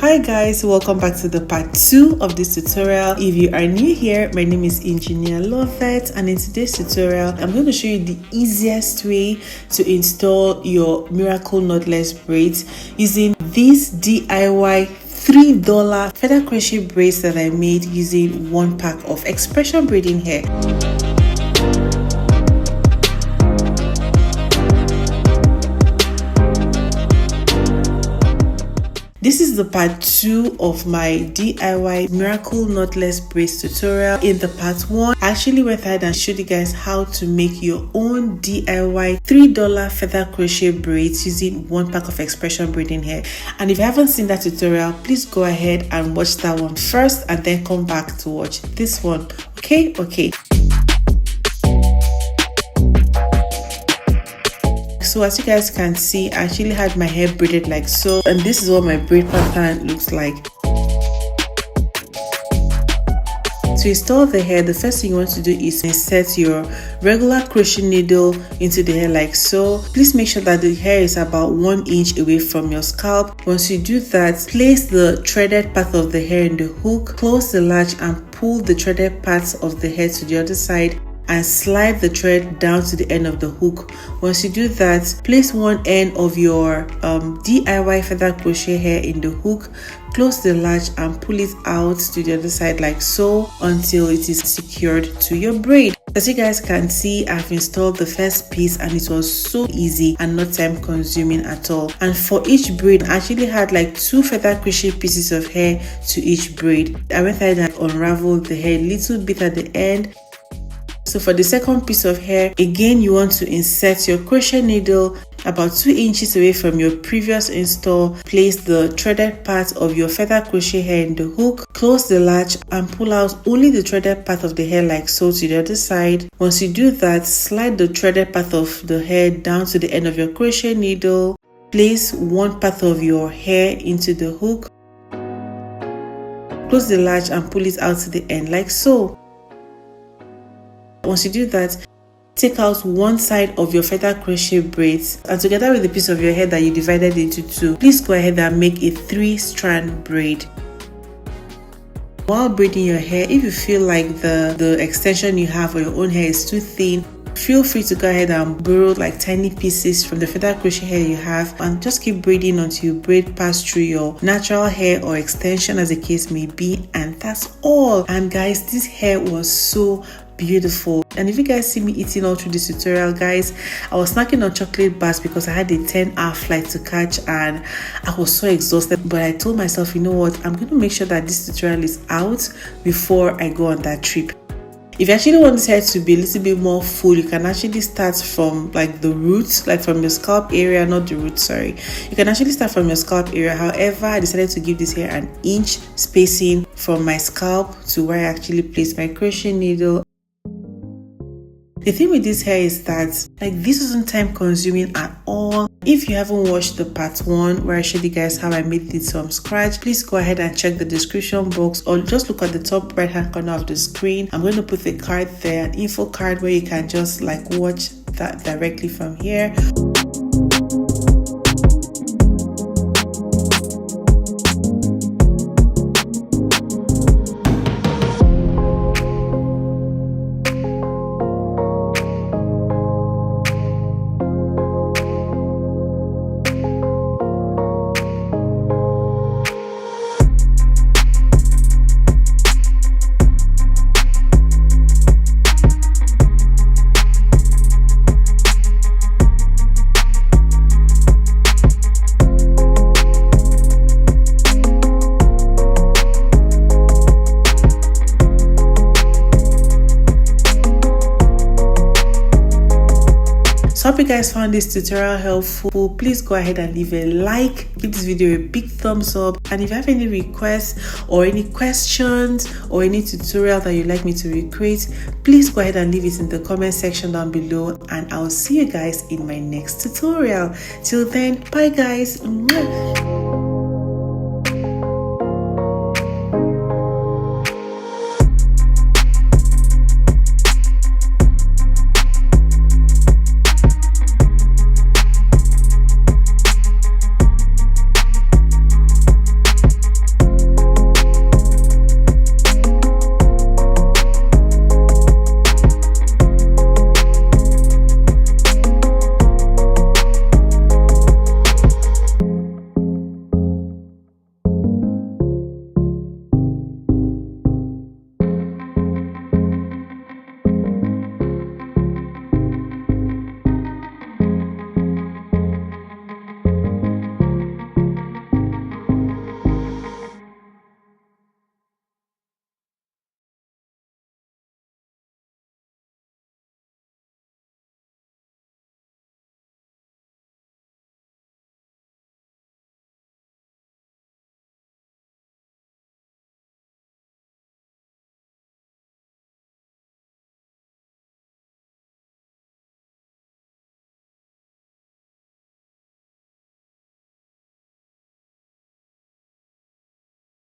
Hi guys, welcome back to the part 2 of this tutorial. If you are new here, my name is Engineer Lovett, and in today's tutorial I'm going to show you the easiest way to install your Miracle Knotless braids using these DIY $3 feather crochet braids that I made using one pack of expression braiding hair. This is the part 2 of my DIY Miracle Knotless braids tutorial. In the part 1, I actually went ahead and showed you guys how to make your own DIY $3 feather crochet braids using one pack of expression braiding hair. And if you haven't seen that tutorial, please go ahead and watch that one first and then come back to watch this one. Okay. So as you guys can see, I actually had my hair braided like so, and this is what my braid pattern looks like. To install the hair, the first thing you want to do is insert your regular crochet needle into the hair like so. Please make sure that the hair is about 1 inch away from your scalp. Once you do that, place the threaded part of the hair in the hook, close the latch and pull the threaded parts of the hair to the other side and slide the thread down to the end of the hook. Once you do that, place one end of your DIY feather crochet hair in the hook, close the latch and pull it out to the other side like so until it is secured to your braid. As you guys can see, I've installed the first piece and it was so easy and not time consuming at all. And for each braid, I actually had like 2 feather crochet pieces of hair to each braid. I went ahead and unraveled the hair a little bit at the end. So for the second piece of hair, again you want to insert your crochet needle about 2 inches away from your previous install. Place the threaded part of your feather crochet hair in the hook, close the latch and pull out only the threaded part of the hair like so to the other side. Once you do that, slide the threaded part of the hair down to the end of your crochet needle. Place one part of your hair into the hook, close the latch and pull it out to the end like so. Once you do that, take out one side of your feather crochet braids and together with the piece of your hair that you divided into 2, please go ahead and make a 3-strand braid. While braiding your hair, if you feel like the extension you have for your own hair is too thin, feel free to go ahead and borrow like tiny pieces from the feather crochet hair you have and just keep braiding until you braid pass through your natural hair or extension as the case may be, and that's all. And guys, this hair was so beautiful. And if you guys see me eating all through this tutorial, guys, I was snacking on chocolate bars because I had a 10-hour flight to catch and I was so exhausted. But I told myself, you know what, I'm going to make sure that this tutorial is out before I go on that trip. If you actually want this hair to be a little bit more full, you can actually start from like the roots, like from your scalp area, not the roots, sorry. You can actually start from your scalp area. However, I decided to give this hair 1 inch spacing from my scalp to where I actually placed my crochet needle. The thing with this hair is that like this isn't time consuming at all. If you haven't watched the part 1 where I showed you guys how I made this from scratch, please go ahead and check the description box or just look at the top right hand corner of the screen. I'm going to put a card there, an info card where you can just like watch that directly from here. So hope you guys found this tutorial helpful. Please go ahead and leave a like, give this video a big thumbs up, and if you have any requests or any questions or any tutorial that you'd like me to recreate, please go ahead and leave it in the comment section down below, and I'll see you guys in my next tutorial. Till then, bye guys.